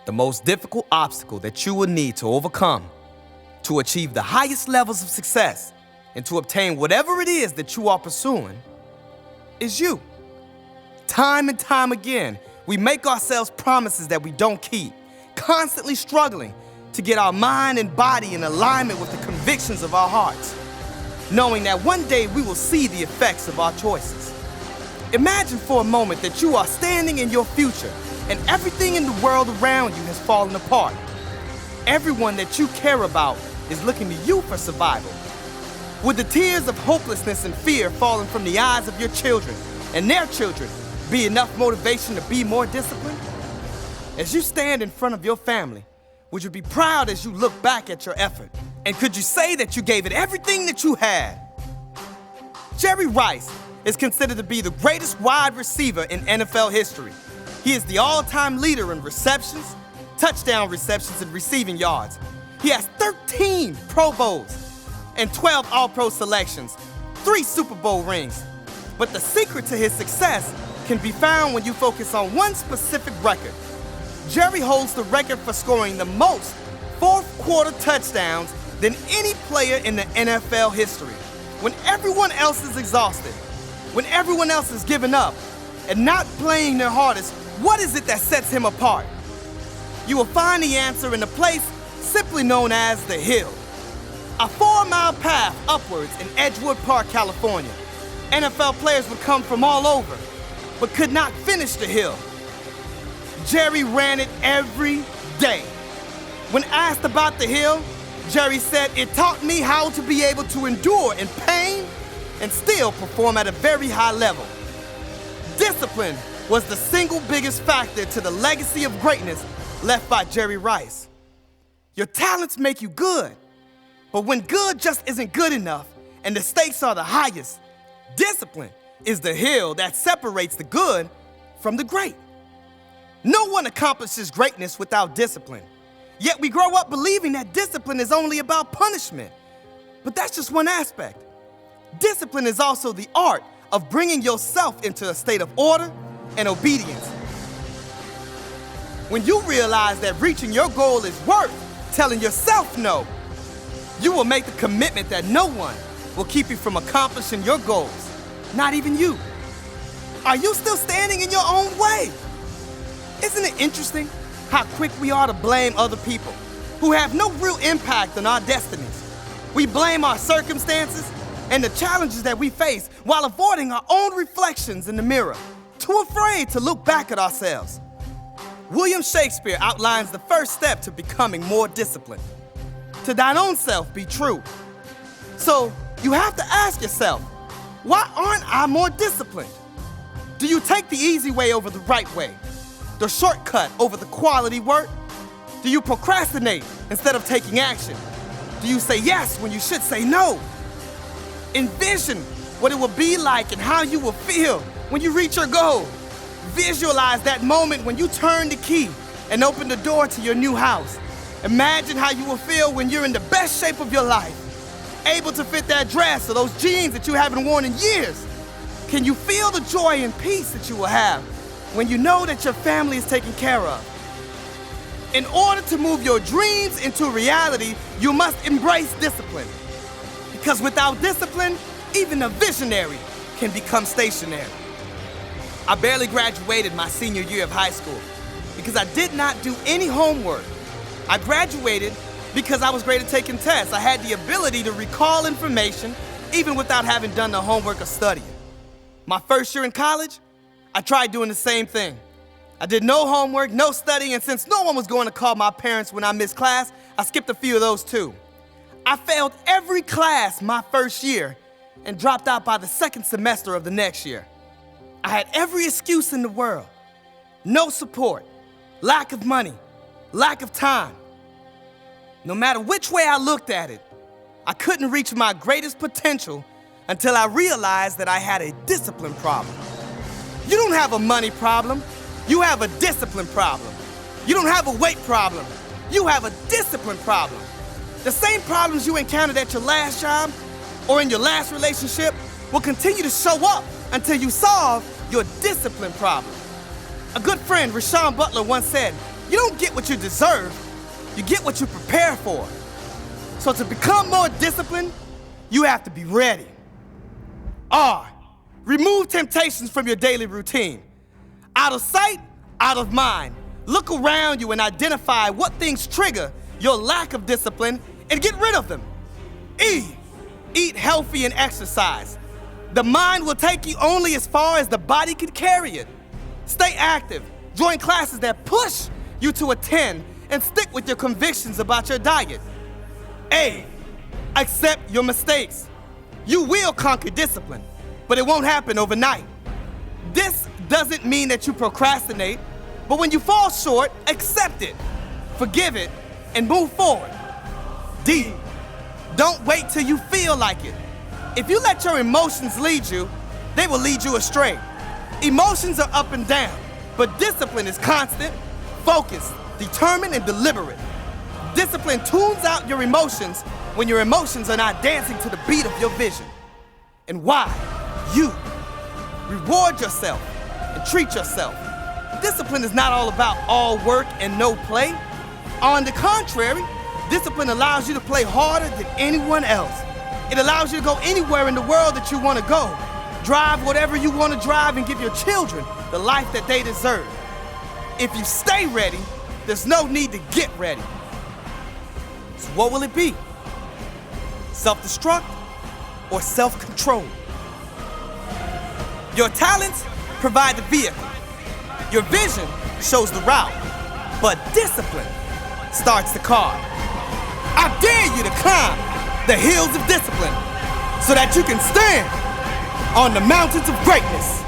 The most difficult obstacle that you will need to overcome to achieve the highest levels of success and to obtain whatever it is that you are pursuing is you. Time and time again, we make ourselves promises that we don't keep, constantly struggling to get our mind and body in alignment with the convictions of our hearts, knowing that one day we will see the effects of our choices. Imagine for a moment that you are standing in your future and everything in the world around you has fallen apart. Everyone that you care about is looking to you for survival. Would the tears of hopelessness and fear falling from the eyes of your children and their children be enough motivation to be more disciplined? As you stand in front of your family, would you be proud as you look back at your effort? And could you say that you gave it everything that you had? Jerry Rice is considered to be the greatest wide receiver in NFL history. He is the all-time leader in receptions, touchdown receptions, and receiving yards. He has 13 Pro Bowls and 12 All-Pro selections, 3 Super Bowl rings. But the secret to his success can be found when you focus on one specific record. Jerry holds the record for scoring the most fourth-quarter touchdowns than any player in the NFL history. When everyone else is exhausted, when everyone else is giving up and not playing their hardest, what is it that sets him apart? You will find the answer in a place simply known as the Hill. A 4-mile path upwards in Edgewood Park, California. NFL players would come from all over, but could not finish the hill. Jerry ran it every day. When asked about the hill, Jerry said, "It taught me how to be able to endure in pain and still perform at a very high level." Discipline was the single biggest factor to the legacy of greatness left by Jerry Rice. Your talents make you good, but when good just isn't good enough and the stakes are the highest, discipline is the hill that separates the good from the great. No one accomplishes greatness without discipline. Yet we grow up believing that discipline is only about punishment. But that's just one aspect. Discipline is also the art of bringing yourself into a state of order and obedience. When you realize that reaching your goal is worth telling yourself no, you will make the commitment that no one will keep you from accomplishing your goals, not even you. Are you still standing in your own way? Isn't it interesting how quick we are to blame other people who have no real impact on our destinies? We blame our circumstances and the challenges that we face while avoiding our own reflections in the mirror, too afraid to look back at ourselves. William Shakespeare outlines the first step to becoming more disciplined. To thine own self be true. So you have to ask yourself, why aren't I more disciplined? Do you take the easy way over the right way? The shortcut over the quality work? Do you procrastinate instead of taking action? Do you say yes when you should say no? Envision what it will be like and how you will feel when you reach your goal. Visualize that moment when you turn the key and open the door to your new house. Imagine how you will feel when you're in the best shape of your life, able to fit that dress or those jeans that you haven't worn in years. Can you feel the joy and peace that you will have when you know that your family is taken care of? In order to move your dreams into reality, you must embrace discipline. Because without discipline, even a visionary can become stationary. I barely graduated my senior year of high school because I did not do any homework. I graduated because I was great at taking tests. I had the ability to recall information even without having done the homework or studying. My first year in college, I tried doing the same thing. I did no homework, no studying, and since no one was going to call my parents when I missed class, I skipped a few of those too. I failed every class my first year and dropped out by the second semester of the next year. I had every excuse in the world. No support, lack of money, lack of time. No matter which way I looked at it, I couldn't reach my greatest potential until I realized that I had a discipline problem. You don't have a money problem, you have a discipline problem. You don't have a weight problem, you have a discipline problem. The same problems you encountered at your last job or in your last relationship will continue to show up until you solve your discipline problem. A good friend, Rashawn Butler, once said, You don't get what you deserve, you get what you prepare for. So to become more disciplined, you have to be ready. R, remove temptations from your daily routine. Out of sight, out of mind. Look around you and identify what things trigger your lack of discipline and get rid of them. E, eat healthy and exercise. The mind will take you only as far as the body can carry it. Stay active, join classes that push you to attend, and stick with your convictions about your diet. A, accept your mistakes. You will conquer discipline, but it won't happen overnight. This doesn't mean that you procrastinate, but when you fall short, accept it, forgive it, and move forward. D, don't wait till you feel like it. If you let your emotions lead you, they will lead you astray. Emotions are up and down, but discipline is constant, focused, determined, and deliberate. Discipline tunes out your emotions when your emotions are not dancing to the beat of your vision. And why? You. Reward yourself and treat yourself. Discipline is not all about all work and no play. On the contrary, discipline allows you to play harder than anyone else. It allows you to go anywhere in the world that you want to go. Drive whatever you want to drive and give your children the life that they deserve. If you stay ready, there's no need to get ready. So what will it be? Self-destruct or self-control? Your talents provide the vehicle. Your vision shows the route. But discipline starts the car. I dare you to climb the hills of discipline so that you can stand on the mountains of greatness.